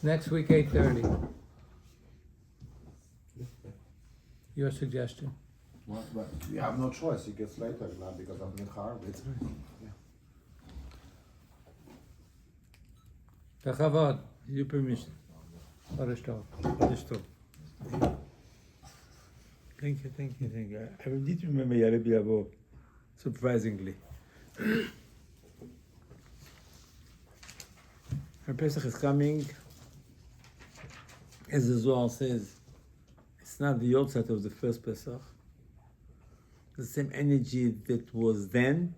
Next week, 8:30. Your suggestion? Well, but you have no choice. It gets later now because of Minchar. Bechavod, your permission. Chodesh Tov. Chodesh Tov. Thank you. I did remember Yareb Yavo, surprisingly. When Pesach is coming, as the Zohar says, it's not the Yotzat of the first Pesach. The same energy that was then,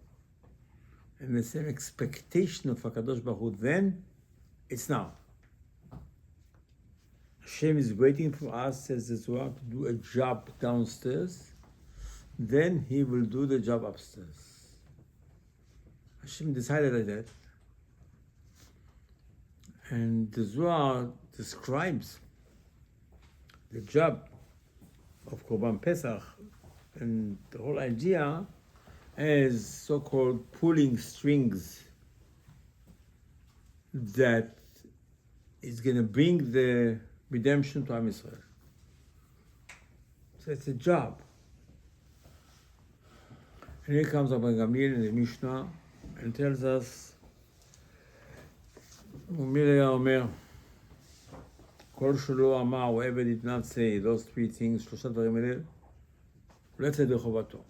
and the same expectation of HaKadosh Baruch Hu then, it's now. Hashem is waiting for us, says the Zohar, to do a job downstairs, then He will do the job upstairs. Hashem decided like that. And the Zohar describes the job of Korban Pesach and the whole idea as so-called pulling strings that is going to bring the redemption to Am Yisrael. So it's a job. And here comes Rabbi Gamliel in the Mishnah and tells us, כל שלא אמר, whoever did not say those three things, שלושה דברים האלה, לא יצא ידי חובתו.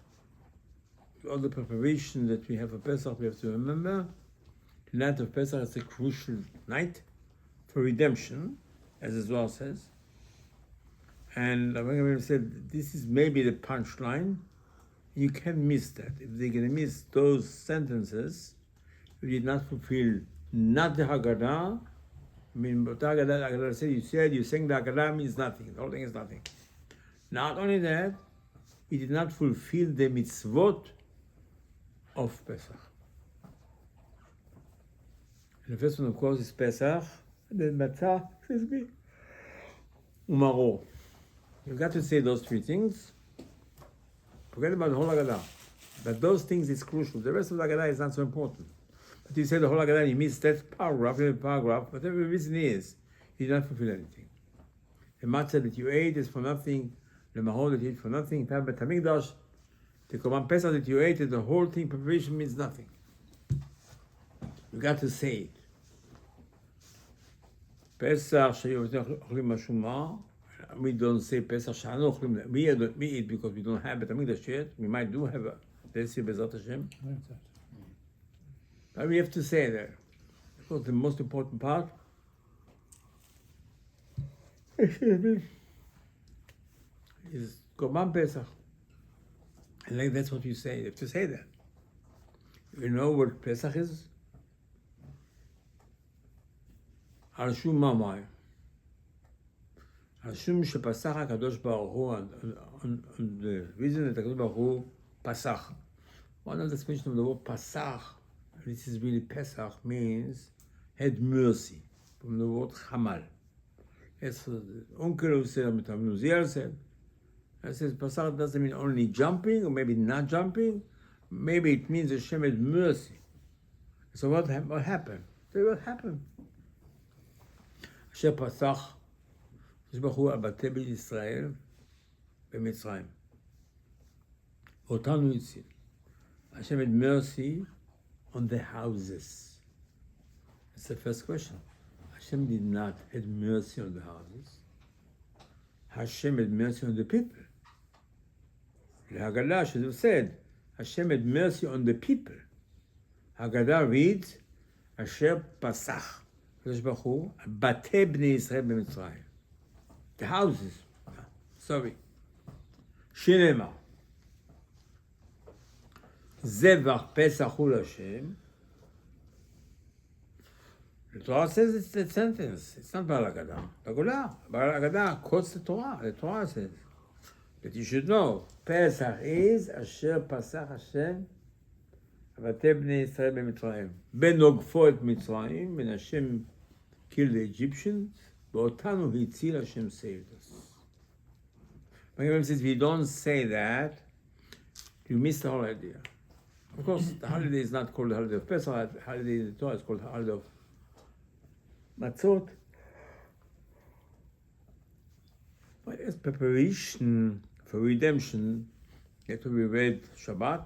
All the preparation that we have for Pesach, we have to remember, the night of Pesach is a crucial night for redemption, as the Zohar says. And Rabbi Gamliel said, this is maybe the punchline. You can't miss that. If they're going to miss those sentences, you did not fulfill not the Haggadah. I mean, but Haggadah said, you sang the Haggadah means nothing. The whole thing is nothing. Not only that, he did not fulfill the mitzvot of Pesach. And the first one, of course, is Pesach, and then Matzah, Umaror. You've got to say those three things. Forget about the whole Haggadah. But those things is crucial. The rest of the Haggadah is not so important. But you say the whole Haggadah and you miss that paragraph, whatever the reason is, you did not fulfill anything. The matzah that you ate is for nothing, the mahol that you ate for nothing, the Korban Pesach that you ate, the whole thing, preparation means nothing. You got to say it. Pesach, we don't say Pesach, we eat because we don't have Betamigdash yet. We might do have a, let's see, Bezat Hashem. But we have to say that. Because the most important part is Korban Pesach. And like that's what you say. You have to say that. You know what Pesach is? Arshum Mamai. Arshum Shepasach HaKadosh Baruch Hu, and the reason that HaKadosh Baruch Hu Pasach. One of the explanations of the word Pasach, this is really Pesach, means had mercy, from the word Chamal. As the uncle who said, Uziel said, I says Pesach doesn't mean only jumping, or maybe not jumping, maybe it means Hashem had mercy. So what happened? So what happened? Hashem Pesach, הקדוש ברוך הוא הבטא בישראל במצרים. אותנו הציל. Hashem had mercy on the houses. That's the first question. Hashem did not have mercy on the houses. Hashem had mercy on the people. The Haggadah, as you said, Hashem had mercy on the people. Haggadah reads, Asher Pasach. הקדוש ברוך הוא, בתי בני ישראל במצרים. The houses. Sorry. שנאמר. זבח פסח הוא להשם. The Torah says it's a sentence. It's not Baal Haggadah. Baal Haggadah quotes the Torah. The Torah says that you should know. Pesach is אשר פסח השם בתי בני ישראל במצרים. בנוגפו את מצרים, בין השם killed the Egyptians, ואותנו הציל השם saved us. When says we don't say that, you miss the whole idea. Of course, the holiday is not called the holiday of Pesach. The holiday in the Torah is called the holiday of matzot. But as preparation for redemption, you have to be read Shabbat,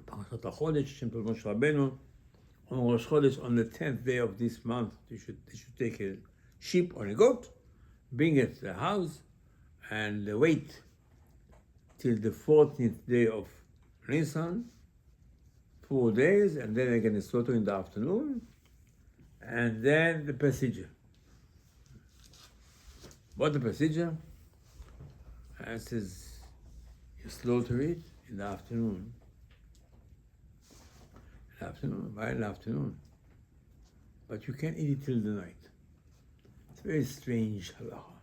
Parashat HaChodesh, Shem Tov Moshe Rabbeinu. On Rosh Chodesh, on the 10th day of this month, they should take a sheep or a goat, bring it to the house, and wait till the 14th day of Nisan, 4 days, and then they're going to slaughter in the afternoon, and then the procedure. What the procedure? It says you slaughter it in the afternoon. Right in the afternoon. But you can't eat it till the night. It's a very strange halacha.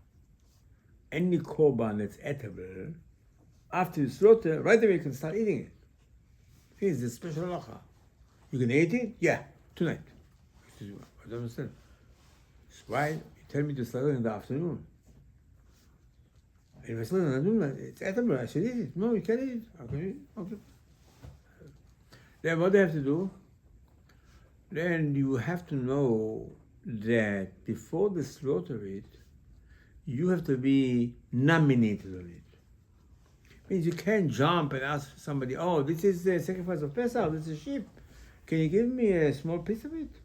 Any korban that's edible, after you slaughter, right away you can start eating it. Here's the special halacha. You can eat it? Yeah, tonight. I don't understand. Why you tell me to slaughter in the afternoon? If I slaughter in the afternoon, it's edible, I should eat it. No, you can't eat it. Okay. Then what do you have to do? Then you have to know that before they slaughter it, you have to be nominated on it. Means you can't jump and ask somebody, oh, this is the sacrifice of Pesach, this is a sheep. Can you give me a small piece of it?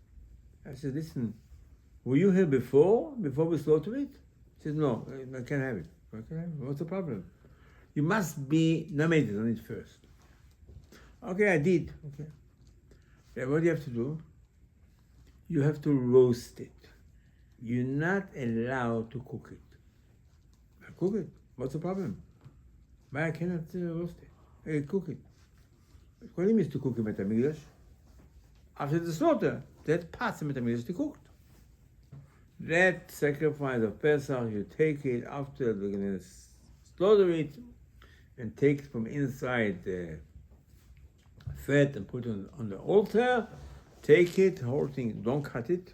I said, listen, were you here before we slaughter it? He said, no, I can't have it. What's the problem? You must be nominated on it first. Okay, I did. Okay. Yeah, what do you have to do? You have to roast it. You're not allowed to cook it. Cook it. What's the problem? Why I cannot roast it? Cook it. What do you mean to cook it at Mikdash? After the slaughter, that part of Mikdash to cooked. That sacrifice of Pesach, you take it after they're going to slaughter it and take it from inside the fat and put it on the altar, take it, whole thing, don't cut it,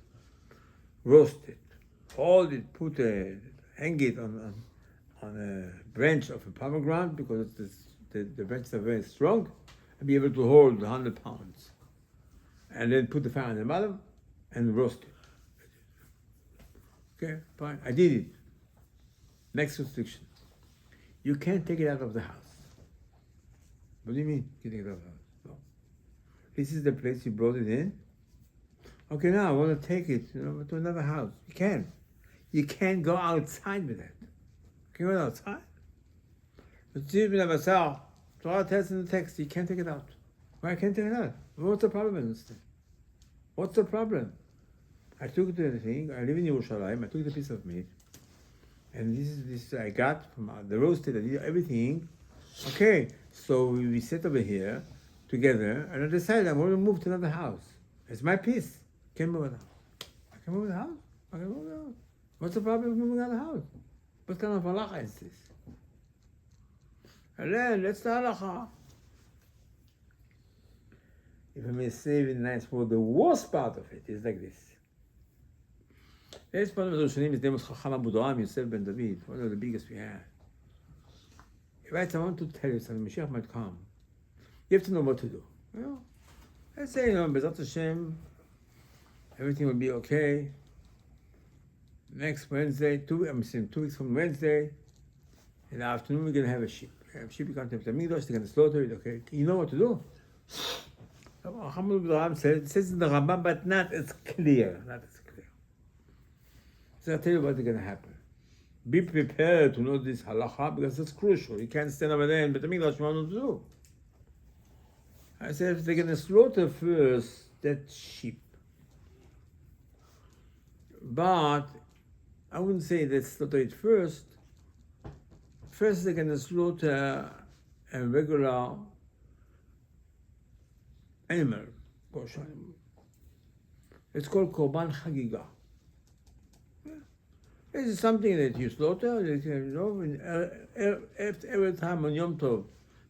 roast it, hold it, hang it on a branch of a pomegranate because the branches are very strong and be able to hold 100 pounds. And then put the fire on the bottom and roast it. Okay, fine, I did it. Next restriction. You can't take it out of the house. What do you mean, getting it out of the house? This is the place you brought it in. Okay, now I want to take it, to another house. You can't. You can't go outside with it. Can you go outside? But Torah tells in the text, you can't take it out. Why can't take it out? What's the problem in this thing? What's the problem? I took the thing. I live in Yerushalayim. I took the piece of meat, and this I got from the roasted. I did everything. Okay, so we sit over here together, and I decided I'm going to move to another house. It's my piece. Can't move it out. I can move the house. I can move the house. What's the problem with moving out of the house? What kind of halacha is this? And then, that's the halacha. If I may say in a nice word, the worst part of it is like this. This part of the Rishonim is named Chacham Abu Doam Yosef ben David, one of the biggest we have. Right, I want to tell you something. Mashiach might come. You have to know what to do. Let's say, B'ezrat Hashem, everything will be okay. Next Wednesday, 2 weeks from Wednesday, in the afternoon, we're going to have a sheep. Sheep, you can't have the Mikdash, they're going to slaughter it, okay? You know what to do. It says in the Rambam, but not as clear. So I'll tell you what's going to happen. Be prepared to know this halacha because it's crucial. You can't stand over there and but the Mikdash want to do. I said, if they're going to slaughter first that sheep, but I wouldn't say they slaughter it first. First, they're going to slaughter a regular animal, kosher animal. It's called Korban Chagiga. This is something that you slaughter, every time on Yom Tov,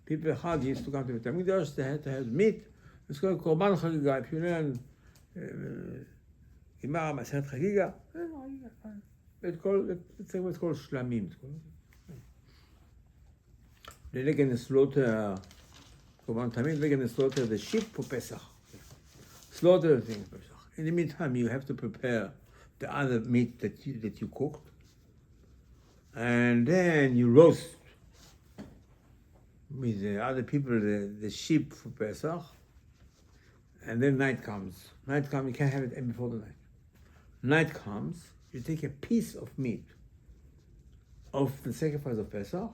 people had used to come to the Mikdash, they had to have meat. It's called Korban Chagiga. If you learn Gemara Masechet Chagiga, it's called Shlamim. They're going to slaughter Korban Tamid, they're going to slaughter the sheep for Pesach. Slaughter the thing for Pesach. In the meantime, you have to prepare the other meat that you cooked, and then you roast with the other people the sheep for Pesach, and then night comes. Night comes, you can't have it before the night. Night comes, you take a piece of meat of the sacrifice of Pesach,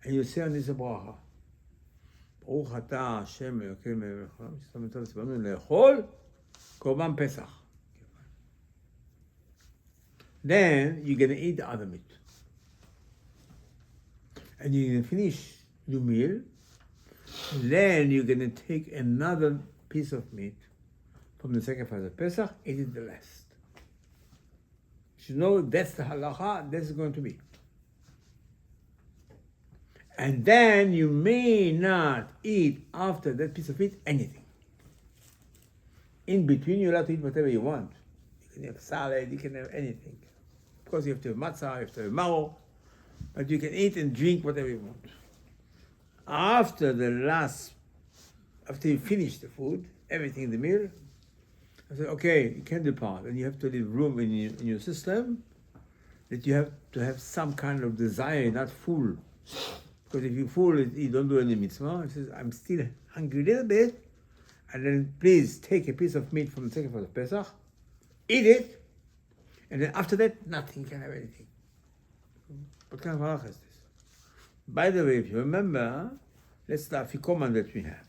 and you say on this bracha, ברוך אתה השם אלוקים מלך העולם, ששם אותנו ציוונו לאכול קורבן פסח. Then you're going to eat the other meat. And you're going to finish your meal. Then you're going to take another piece of meat from the sacrifice of Pesach, eat it the last. You know that's the halacha, that's going to be. And then you may not eat after that piece of meat anything. In between, you're allowed to eat whatever you want. You can have salad, you can have anything. Of course, you have to have matzah, you have to have maror, but you can eat and drink whatever you want. After you finish the food, everything in the meal, I said, okay, you can depart, and you have to leave room in your system that you have to have some kind of desire, not full. Because if you're full, you don't do any mitzvah. He says, I'm still hungry a little bit, and then please take a piece of meat from the sacrifice of Pesach, eat it, and then after that, nothing, you can have anything. What kind of halacha is this? By the way, if you remember, that's the afikoman that we have.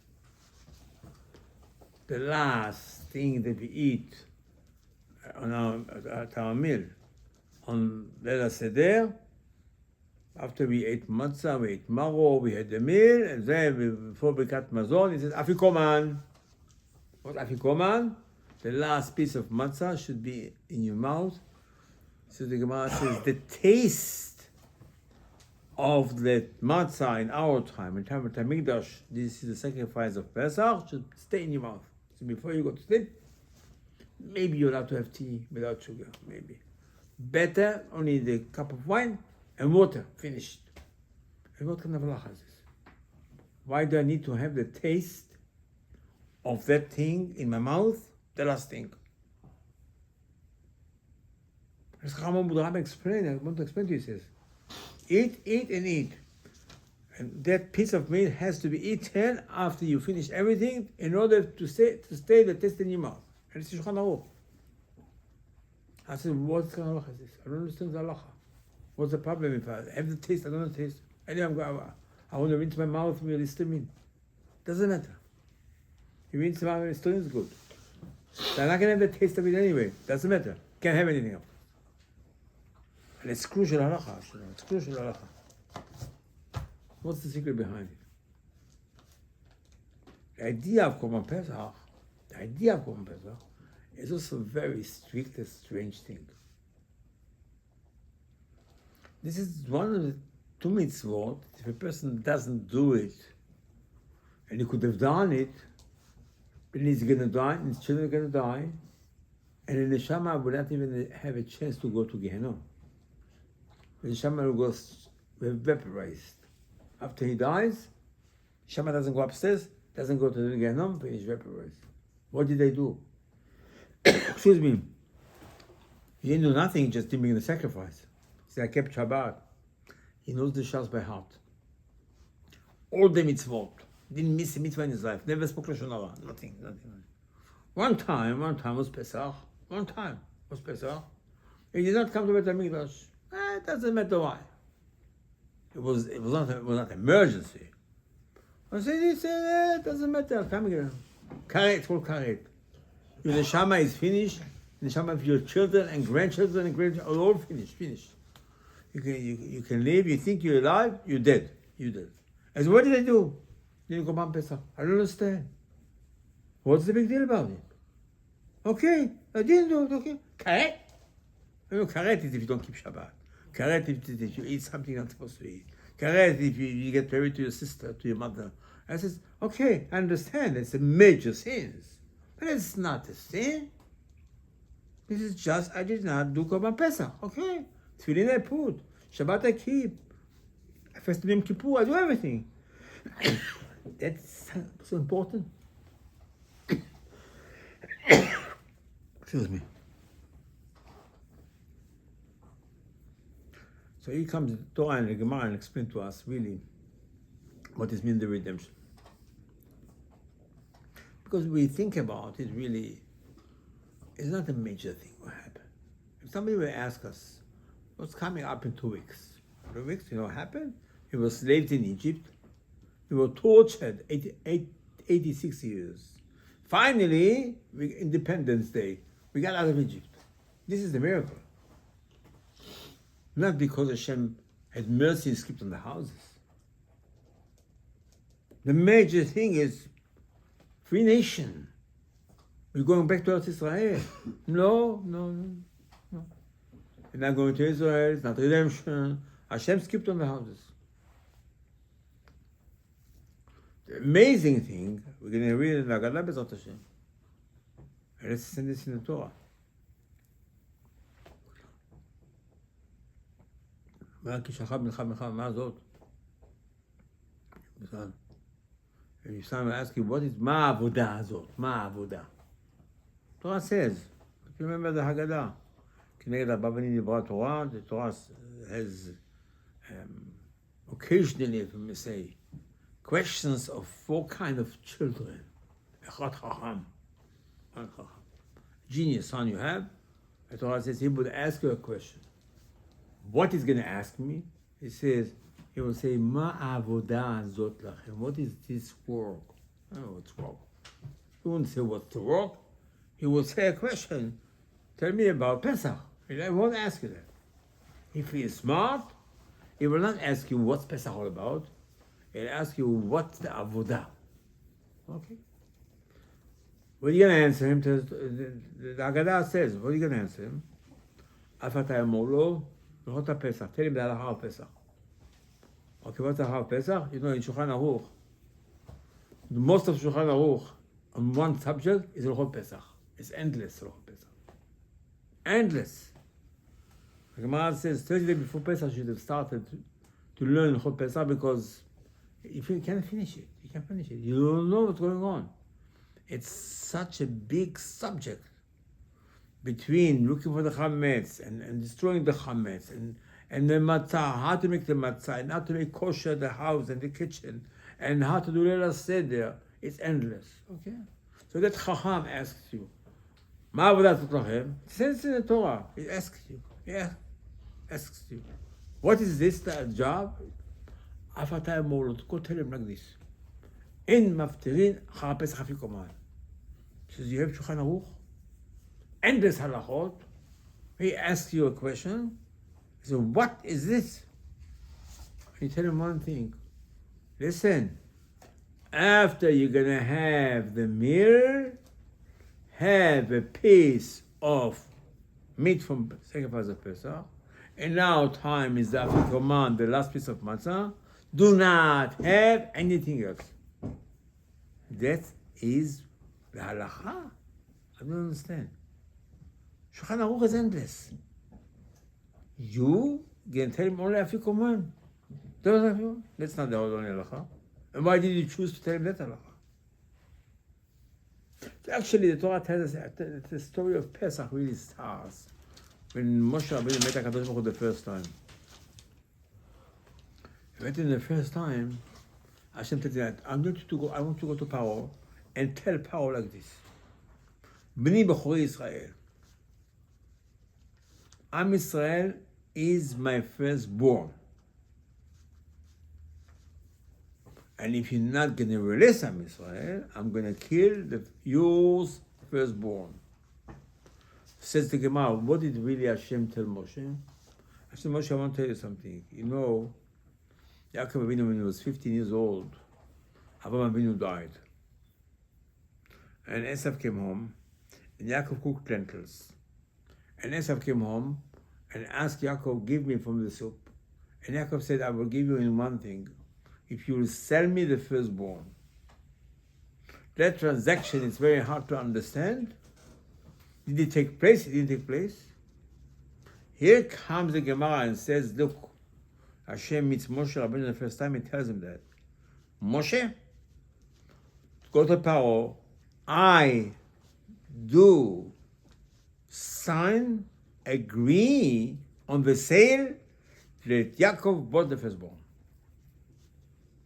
The last thing that we eat at our meal on Leil Seder, after we ate matzah, we ate maror, we had the meal, and then before Birkat Mazon, he says, afikoman. What afikoman? The last piece of matzah should be in your mouth. So the Gemara says, the taste of the matzah in our time, in time of Hamikdash, this is the sacrifice of Pesach, should stay in your mouth. So before you go to sleep, maybe you're allowed to have tea without sugar, maybe. Better, only the cup of wine and water, finished. And what kind of halacha is this? Why do I need to have the taste of that thing in my mouth, the last thing? As Chacham Buddha explained, I want to explain to you, he says, eat, and eat. And that piece of meat has to be eaten after you finish everything in order to stay the taste in your mouth. And it's Shulchan Aruch. I said, what kind of halacha is this? I don't understand the halacha. What's the problem if I have the taste, I don't have the taste? Anyway, I want to rinse my mouth with Listerine. Doesn't matter. You rinse my mouth with Listerine is good. They're not going to have the taste of it anyway. Doesn't matter. Can't have anything else. And it's crucial halacha. It's crucial halacha. What's the secret behind it? The idea of Korban Pesach is also very strict and strange thing. This is one of the two mitzvot. If a person doesn't do it, and he could have done it, then he's going to die, and his children are going to die, and the neshama will not even have a chance to go to Gehenna. The neshama will go vaporized. After he dies, Shama doesn't go upstairs, doesn't go to the Gehenna, finish vaporized. What did they do? Excuse me. He didn't do nothing, just didn't bring the sacrifice. He said, I kept Shabbat. He knows the Shas by heart. All the mitzvot. Didn't miss a mitzvah in his life. Never spoke Lashon Hara. Nothing. One time was Pesach. He did not come to Beit HaMikdash. It doesn't matter why. It was not an emergency. I said, it doesn't matter. Come here. Karet, it's called karet. Your neshama is finished. The neshama of your children and grandchildren are all finished. You can live. You think you're alive. You're dead. And so what did I do? Didn't go on Pesach. I don't understand. What's the big deal about it? Okay, I didn't do it. Okay, karet. Karet is if you don't keep Shabbat. Karet if you eat something you're not supposed to eat. Karet if you get married to your sister, to your mother. I says, okay, I understand. It's a major sin. But it's not a sin. This is just, I did not do Korban Pesach. Okay. Tefillin I put. Shabbat I keep. I fast Yom Kippur, I do everything. That's so important. Excuse me. So here comes the Torah and the Gemara and explain to us really what it means the redemption. Because we think about it really, it's not a major thing what happened. If somebody will ask us, what's coming up in 2 weeks? 2 weeks, you know what happened? He was slaved in Egypt. He was tortured 86 years. Finally, Independence Day, we got out of Egypt. This is the miracle. Not because Hashem had mercy and skipped on the houses. The major thing is free nation. We're going back to Eretz Israel. No. We're not going to Israel, it's not redemption. Hashem skipped on the houses. The amazing thing, we're going to read in the Haggadah B'ezrat Hashem. And let's send this in the Torah. כי שכב מלחמה זאת. And if someone asks you, what is מה העבודה הזאת? מה העבודה? Torah says, if you remember the Haggadah, כנגד ארבע בנים דיברה תורה, the Torah has occasionally, if we may say, questions of 4 kinds of children. אחד חכם. Genius son you have, the Torah says he would ask you a question. What he's going to ask me? He will say, מה העבודה הזאת לכם? What is this work? I don't know what's work. He won't say what's the work. He will say a question. Tell me about Pesach. I won't ask you that. If he is smart, he will not ask you what's Pesach all about. He'll ask you what's the avodah. Okay? What are you going to answer him? The Haggadah says, what are you going to answer him? Afatay Molo. Pesach. Tell him the halacha of Pesach. Okay, what's the halacha of Pesach? You know, in Shulchan Aruch, most of Shulchan Aruch on one subject is Halacha Pesach. It's endless Halacha Pesach. Endless. The Gemara says 30 days before Pesach you should have started to learn Halacha Pesach because if you can't finish it, you can't finish it. You don't know what's going on. It's such a big subject. Between looking for the chametz and destroying the chametz and the matzah, how to make the matzah, and how to make kosher the house and the kitchen, and how to do Leila Seder, it's endless. Okay? So that Chacham asks you, Ma avodat lachem? It says in the Torah. It asks you. Yeah, asks you. What is this job? Afatay Molot. Go tell him like this. In maftirin charapes chafikoman. Says you have Shulchan Aruch. Endless halachot. He asks you a question. He says, what is this? You tell him one thing. Listen, after you're going to have the meal, have a piece of meat from sacrifice of Pesach, and now time is after command, the last piece of matzah. Do not have anything else. That is the halacha. I don't understand. Shulchan Aruch is endless. You can tell him only Afi command. That's not the only halacha. And why did you choose to tell him that halacha? So actually, the Torah tells us that the story of Pesach really starts when Moshe Rabbeinu met HaKadosh Baruch Hu the first time. He met him the first time. Hashem said that I want you to go to Paro and tell Paro like this: Bnei Bechorei Israel. Am Israel is my firstborn. And if you're not going to release Am Israel, I'm going to kill yours firstborn. Says the Gemara, what did really Hashem tell Moshe? Hashem, Moshe, I want to tell you something. You know, Yaakov Avinu, when he was 15 years old, Avraham Avinu died. And Esav came home, and Yaakov cooked lentils. And Esav came home and asked Yaakov, give me from the soup. And Yaakov said, I will give you in one thing, if you will sell me the firstborn. That transaction is very hard to understand. Did it take place? It didn't take place. Here comes the Gemara and says, look, Hashem meets Moshe Rabbeinu the first time, he tells him that. Moshe, go to Paro, I do agree on the sale that Yaakov bought the firstborn.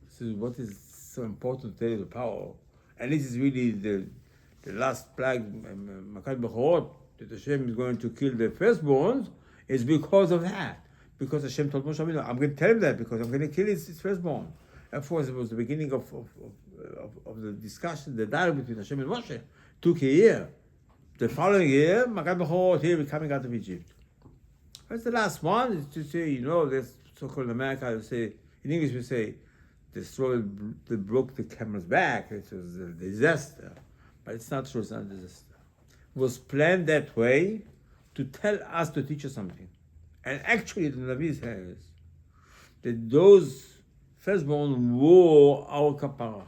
This is what is so important to tell you the power. And this is really the last plague, Makat Bechorot, that Hashem is going to kill the firstborns, is because of that. Because Hashem told Moshe Rabbeinu, I'm going to tell him that because I'm going to kill his firstborn. Of course, it was the beginning of the discussion, the dialogue between Hashem and Moshe. Took a year. The following year, Makat Bechorot, here we're coming out of Egypt. That's the last one, is to say, there's so-called in America, we say, in English we say, they broke the camel's back. It was a disaster. But it's not true, it's not a disaster. It was planned that way to tell us, to teach us something. And actually, the Navi says that those firstborn were our kapara.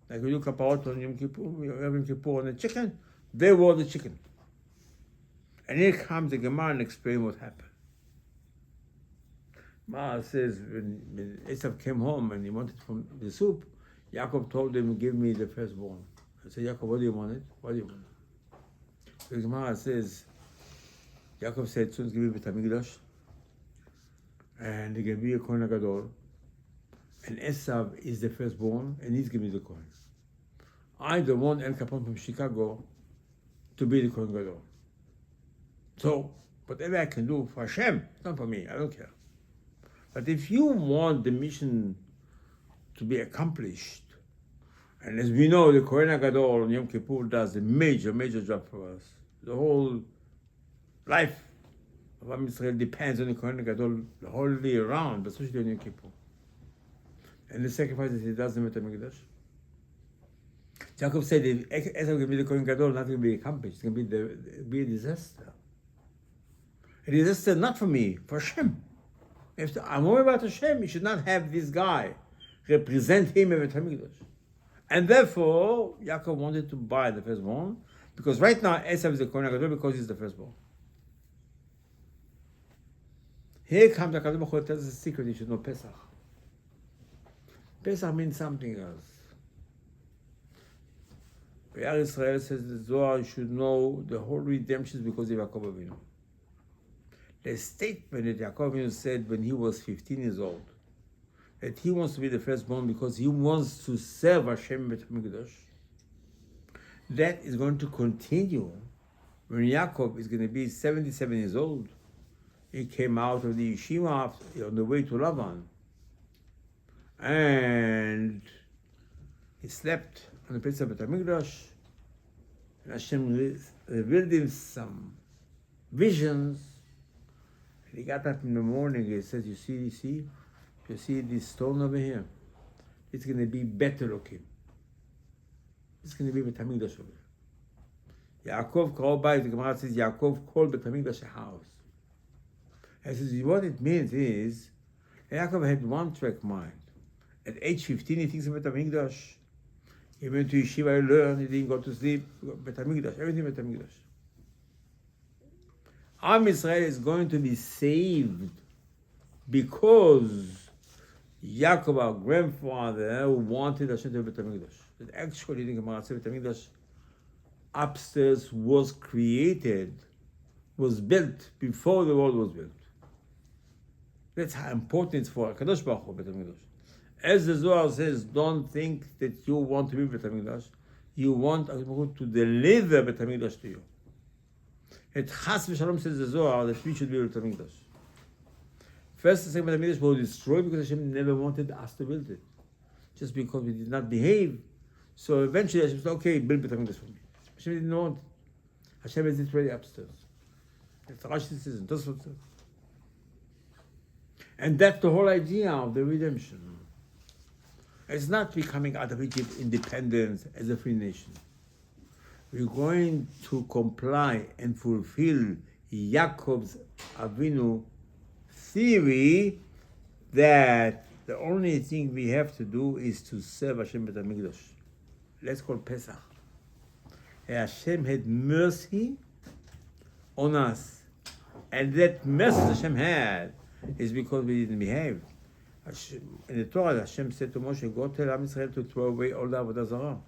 Like we do kaparot on Yom Kippur, Yom Kippur on the chicken, they were the chicken. And here comes the Gemara and explain what happened. Ma says, when Esav came home and he wanted from the soup, Yaakov told him, give me the firstborn. I said, Yaakov, what do you want it? What do you want it? The Gemara says, Yaakov said, soon give me Beit HaMikdash, and he gave me a Kohen HaGadol, and Esav is the firstborn, and he's giving me the Kohen. I don't want El Capone from Chicago to be the Kohen Gadol. So, whatever I can do for Hashem, not for me, I don't care. But if you want the mission to be accomplished, and as we know, the Kohen HaGadol on Yom Kippur does a major, major job for us. The whole life of Am Yisrael depends on the Kohen HaGadol the whole year round, but especially on Yom Kippur. And the sacrifices he does in Beit HaMikdash. Jacob said, if Esau can be the Kohen Gadol, nothing will be accomplished. It's going to be a disaster. A disaster not for me, for Hashem. If I'm worried about Hashem, you should not have this guy represent him in Beit HaMikdash. And therefore, Yaakov wanted to buy the firstborn, because right now Esau is the Kohen Gadol because he's the firstborn. Here comes the Kadosh Baruch Hu tells us a secret you should know Pesach. Pesach means something else. Rabbi Aderet says the Zohar should know the whole redemption is because of Yaakov Avinu. The statement that Yaakov Avinu said when he was 15 years old, that he wants to be the firstborn because he wants to serve Hashem Beit HaMikdash, that is going to continue when Yaakov is going to be 77 years old. He came out of the yeshiva on the way to Lavan, and he slept on the place of Beit HaMikdash, and Hashem revealed him some visions. And he got up in the morning, he says, you see this stone over here? It's going to be better looking. It's going to be Beit HaMikdash over here. Yaakov called by, the Gemara says, Yaakov called Beit HaMikdash a house. And he says, what it means is, Yaakov had one-track mind. At age 15, he thinks of Beit HaMikdash. He went to yeshiva, he learned, he didn't go to sleep, Beit HaMikdash, everything Beit HaMikdash. Am Yisrael is going to be saved because Yaakov, our grandfather, wanted Hashem to have Beit HaMikdash. That actually, the Gemara says, Beit HaMikdash upstairs was created, was built before the world was built. That's how important it's for Kadosh Baruch Hu, Beit HaMikdash. As the Zohar says, don't think that you want to be Beit HaMikdash. You want to deliver Beit HaMikdash to you. It Chas v'Shalom says the Zohar that we should be Beit HaMikdash. First, the second Beit HaMikdash was destroyed because Hashem never wanted us to build it. Just because we did not behave. So eventually Hashem said, okay, build Beit HaMikdash for me. Hashem didn't want it. Hashem has it ready upstairs. It's Rashi says, that's what it says. And that's the whole idea of the redemption. It's not becoming out of Egypt independent as a free nation. We're going to comply and fulfill Yaakov's Avinu theory that the only thing we have to do is to serve Hashem Beit HaMikdash. Let's call Pesach. Hashem had mercy on us. And that mercy Hashem had is because we didn't behave. In the Torah, Hashem said to Moshe, go tell Am Yisrael to throw away all the Avodah Zarah.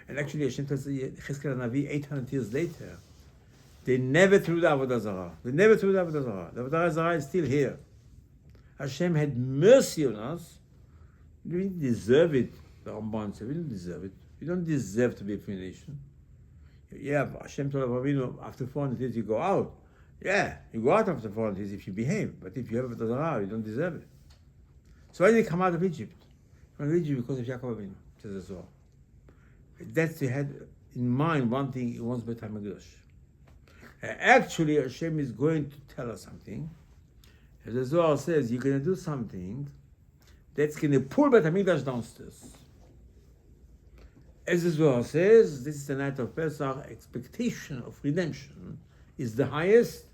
And actually, Hashem tells Chizkiah Navi 800 years later They never threw the Avodah Zarah. They never threw the Avodah Zarah. The Avodah Zarah is still here. Hashem had mercy on us. We didn't deserve it, the Ramban said. We didn't deserve it. We don't deserve to be a free nation. Yeah, Hashem told Avinu, after 400 years you go out. Yeah, you go out after 400 years if you behave. But if you have Avodah Zarah, you don't deserve it. So why did he come out of Egypt? From Egypt because of Yaakov Avinu, says the Zohar. That's he had in mind one thing, he wants Beit HaMikdash. Actually, Hashem is going to tell us something. As the Zohar says, you're going to do something that's going to pull Beit HaMikdash downstairs. As the Zohar says, this is the night of Pesach, expectation of redemption is the highest,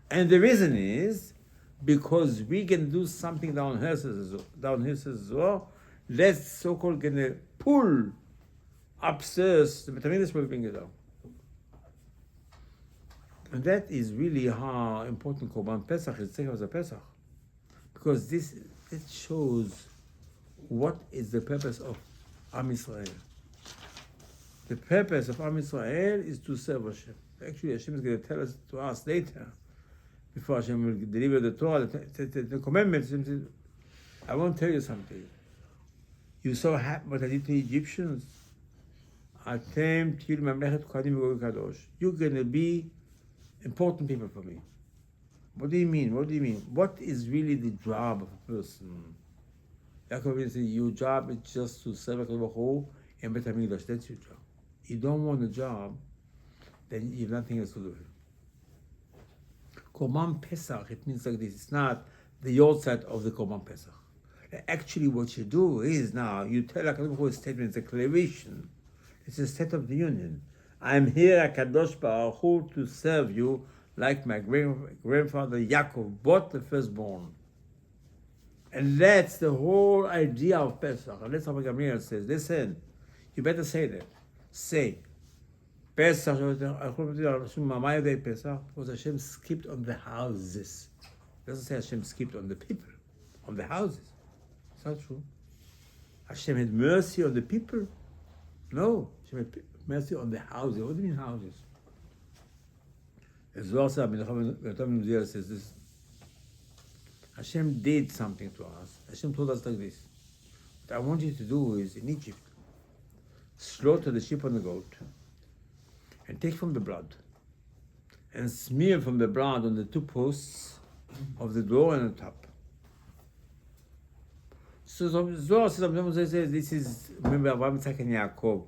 and the reason is because we can do something down here, says the Zohar, that's so-called going to pull upstairs, the Beit HaMikdash will bring it down. And that is really how important Korban Pesach is, the of Pesach. Because it shows what is the purpose of Am Yisrael. The purpose of Am Yisrael is to serve Hashem. Actually, Hashem is going to tell us to us later, before Hashem will deliver the Torah, the commandments. I want to tell you something. You saw what I did to the Egyptians. Atem til mamlechet kohanim v'goy kadosh. You're going to be important people for me. What do you mean? What do you mean? What is really the job of a person? Yaakov says, your job is just to serve HaKadosh Baruch Hu and Beit HaMikdash. That's your job. You don't want a job, then you have nothing else to do. Korban Pesach, it means like this. It's not the outside of the Korban Pesach. Actually, what you do is now, you tell HaKadosh Baruch Hu a statement, it's a declaration. It's a state of the union. I'm here, HaKadosh Baruch Hu, to serve you like my grandfather Yaakov bought the firstborn. And that's the whole idea of Pesach. And that's how Gamliel says, listen, you better say that. Say, Pesach, because Hashem skipped on the houses. It doesn't say Hashem skipped on the people, on the houses. It's not true. Hashem had mercy on the people. No, Hashem had mercy on the houses. What do you mean houses? As well as says this. Hashem did something to us. Hashem told us like this. What I want you to do is, in Egypt, slaughter the sheep and the goat, and take from the blood, and smear from the blood on the two posts of the door and the top. So Zohar says, this is, remember, Abraham, Isaac, and Yaakov.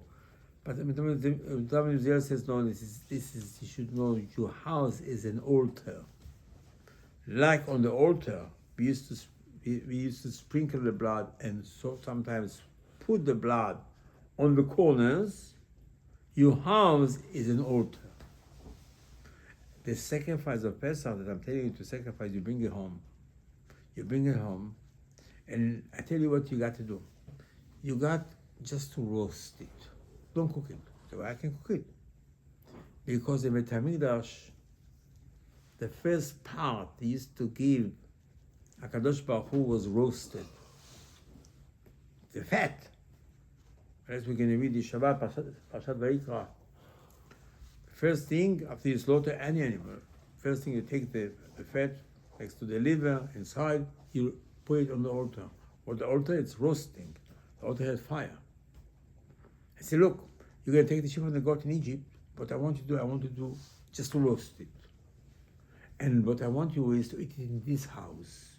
But Zohar says, no, this is, you should know, your house is an altar. Like on the altar, we used to sprinkle the blood and so sometimes put the blood on the corners. Your house is an altar. The sacrifice of Pesach that I'm telling you to sacrifice, you bring it home. You bring it home, and I tell you what you got to do. You got just to roast it. Don't cook it. So I can cook it. Because in Beit HaMikdash, the first part they used to give HaKadosh Baruch Hu was roasted. The fat. As we're going to read the Shabbat, Parashat Vayikra. First thing, after you slaughter any animal, first thing you take the fat next to the liver, inside, you put it on the altar. On the altar, it's roasting. The altar has fire. I say, look, you're going to take the sheep and the goat in Egypt, but I want you to do just to roast it. And what I want you is to eat it in this house.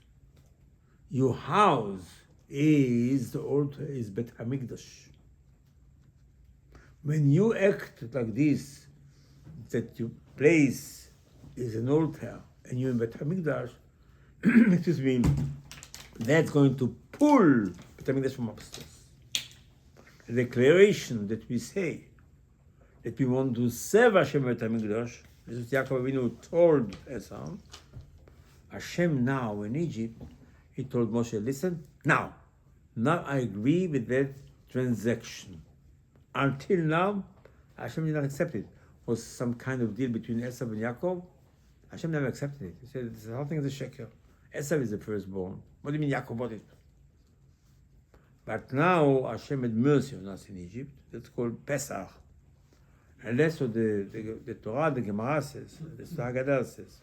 Your house is, the altar is Beit HaMikdash. When you act like this, that your place is an altar and you're in Beit HaMikdash, excuse me, that's going to pull Beit HaMikdash from upstairs. The declaration that we say that we want to serve Hashem Beit HaMikdash, this is Yaakov Avinu told Esau. Hashem now in Egypt, he told Moshe, listen, now I agree with that transaction. Until now, Hashem did not accept it. It was some kind of deal between Esau and Yaakov. Hashem never accepted it. He said, this whole thing is a sheker. Esau is the firstborn. What do you mean Yaakov bought it? But now Hashem had mercy on us in Egypt. That's called Pesach. And that's what the Torah, the Gemara says, the Haggadah says.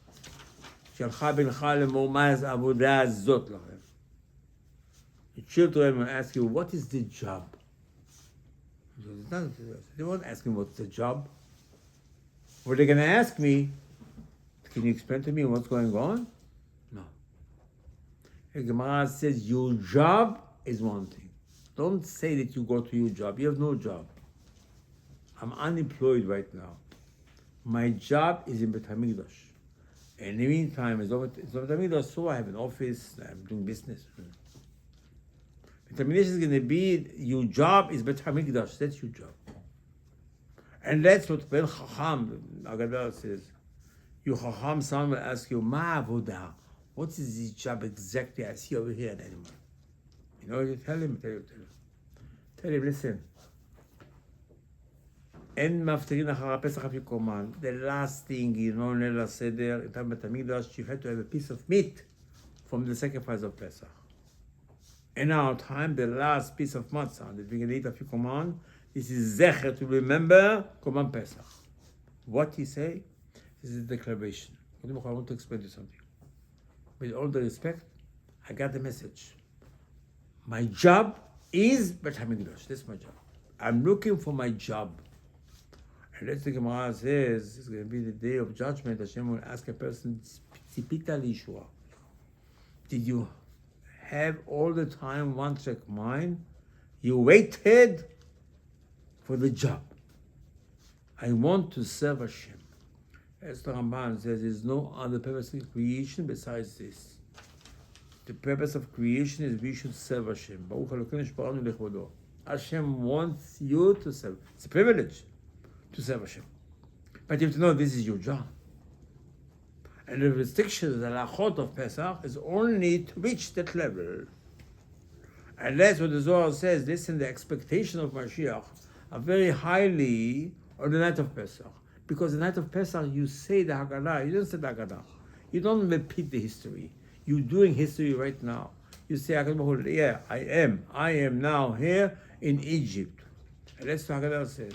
שלך בנך לאמור מה העבודה הזאת לכם. The children will ask you, what is the job? They won't ask me what's the job. What they're going to ask me, can you explain to me what's going on? No. The Gemara says your job is one thing. Don't say that you go to your job. You have no job. I'm unemployed right now. My job is in Beit HaMikdash. In the meantime, it's over Beit HaMikdash, so I have an office, I'm doing business. Beit HaMikdash is going to be, your job is Beit HaMikdash, that's your job. And that's what Ben Chacham, Haggadah says. Your Chacham son will ask you, Ma avodah, what is his job exactly? I see over here an animal. You know, you tell him. Tell him, listen. אין מפטרין אחר הפסח לפי קורבן. The last thing, you know, ליל הסדר, in בית המקדש, you had to have a piece of meat from the sacrifice of Pesach. In our time, the last piece of matzah that we can eat after Korban, this is zecher to remember Korban Pesach. What he say? This is a declaration. I want to explain to you something. With all the respect, I got the message. My job is Beit HaMikdash. That's my job. I'm looking for my job. And that's the Gemara says, it's going to be the day of judgment. Hashem will ask a person, Tzipita liyeshua. Did you have all the time one track mind? You waited for the job. I want to serve Hashem. As the Ramban says, there's no other purpose in creation besides this. The purpose of creation is we should serve Hashem. Baruch Elokeinu shbaranu lechodo. Hashem wants you to serve. It's a privilege to serve Hashem. But you have to know this is your job. And the restriction, the lachot of Pesach, is only to reach that level. And that's what the Zohar says. Listen, the expectation of Mashiach are very highly on the night of Pesach. Because the night of Pesach, you say the Haggadah. You don't say the Haggadah. You don't repeat the history. You're doing history right now. You say, yeah, I am now here in Egypt. And that's what Haggadah says.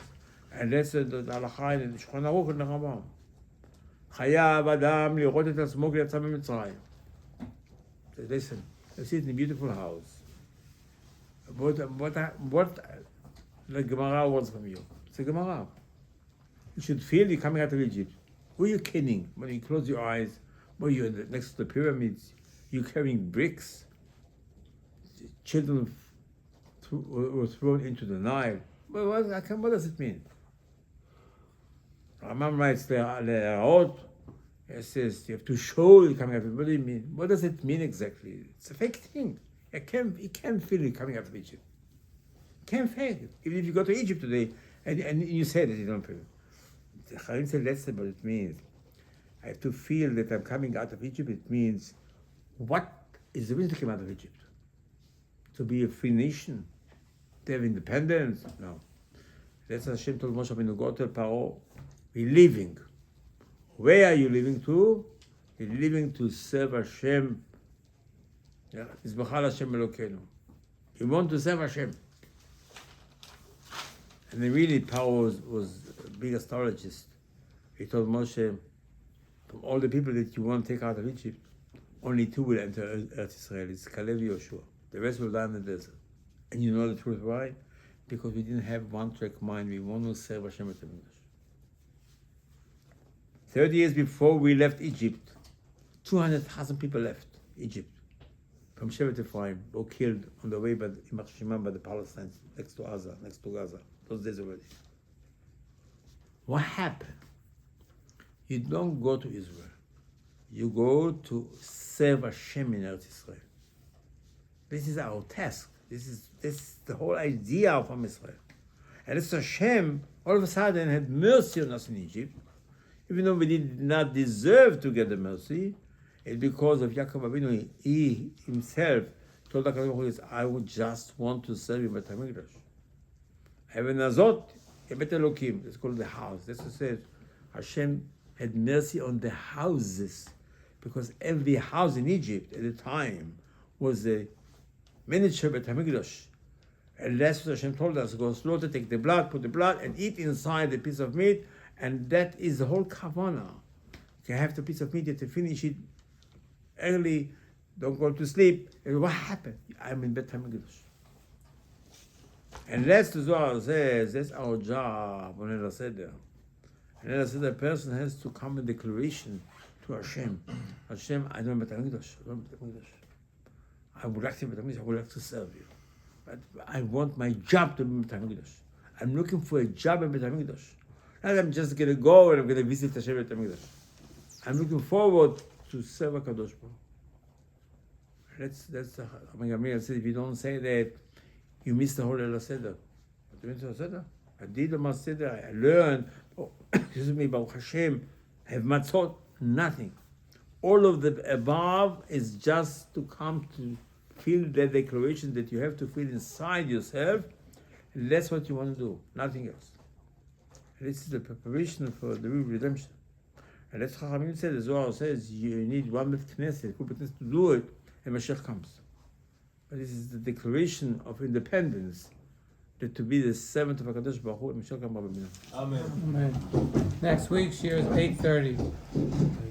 And that's the halakha in the Shulchan Aruch and the Rambam. חייב אדם לראות את עצמו כשיצא ממצרים. Listen, I sit in a beautiful house. What the Gemara wants from you? It's a Gemara. You should feel you're coming out of Egypt. Who are you kidding? When you close your eyes, when you're next to the pyramids, you're carrying bricks. Children were thrown into the Nile. What does it mean? Rambam writes the it says you have to show you're coming out of it. What do you mean? What does it mean exactly? It's a fake thing. You can't feel it coming out of Egypt. You can't fake it. Even if you go to Egypt today and you say that you don't feel it. The Chaim said that's what it means. I have to feel that I'm coming out of Egypt. It means what is the reason to come out of Egypt? To be a free nation? To have independence? No. That's what Hashem told Moshe Rabbeinu, go to Paro. We're leaving. Where are you leaving to? You're leaving to serve Hashem. Yizbachal Hashem Elokeinu. You want to serve Hashem. And then really Paro was a big astrologist. He told Moshe, from all the people that you want to take out of Egypt, only 2 will enter Eretz Israel. It's Kalev and Yoshua. The rest will die in the desert. And you know the truth why? Because we didn't have one track mind. We want to serve Hashem at the English. 30 years before we left Egypt, 200,000 people left Egypt from Shevet Ephraim, were killed on the way by Imach Shimon by the Palestinians next to Gaza, those days already. What happened? You don't go to Israel. You go to serve Hashem in Eretz Israel. This is our task. This is the whole idea of Israel. And it's Hashem all of a sudden had mercy on us in Egypt, even though we did not deserve to get the mercy. It's because of Yaakov Avinu. He himself told HaKadosh, I would just want to serve you Beit HaMikdash. Heaven Azot, Beit Elokim. It's called the house. That's what it says. Hashem had mercy on the houses, because every house in Egypt at the time was a miniature Beit HaMikdash. And that's what Hashem told us. Go slaughter, take the blood, put the blood, and eat inside the piece of meat. And that is the whole kavanah. You have the piece of meat, you have to finish it early, don't go to sleep. And what happened? I'm in Bet HaMikdash. And that's the Zohar says, that's our job on Leil HaSeder. And Leil HaSeder, the person has to come with declaration to Hashem. Hashem, I don't Bet HaMikdash. I would like to be Bet HaMikdash. I would like to serve you. But I want my job to be Bet HaMikdash. I'm looking for a job in Bet HaMikdash. Not I'm just going to go and I'm going to visit Hashem Bet HaMikdash. I'm looking forward to serve HaKadosh Baruch Hu. That's the Gamliel said, if you don't say that, you miss the whole Leil HaSeder. What do you mean Leil HaSeder? I did the Seder, I learned, excuse me, Baruch Hashem, I have matzot, nothing. All of the above is just to come to feel that declaration that you have to feel inside yourself, and that's what you want to do, nothing else. And this is the preparation for the real redemption. And that's Chachamim said, the Zohar says, you need one Bet Knesset, to do it, and Mashiach comes. But this is the declaration of independence, that to be the servant of HaKadosh Baruch Hu, and Mashiach comes. Amen. Next week, share is 8:30.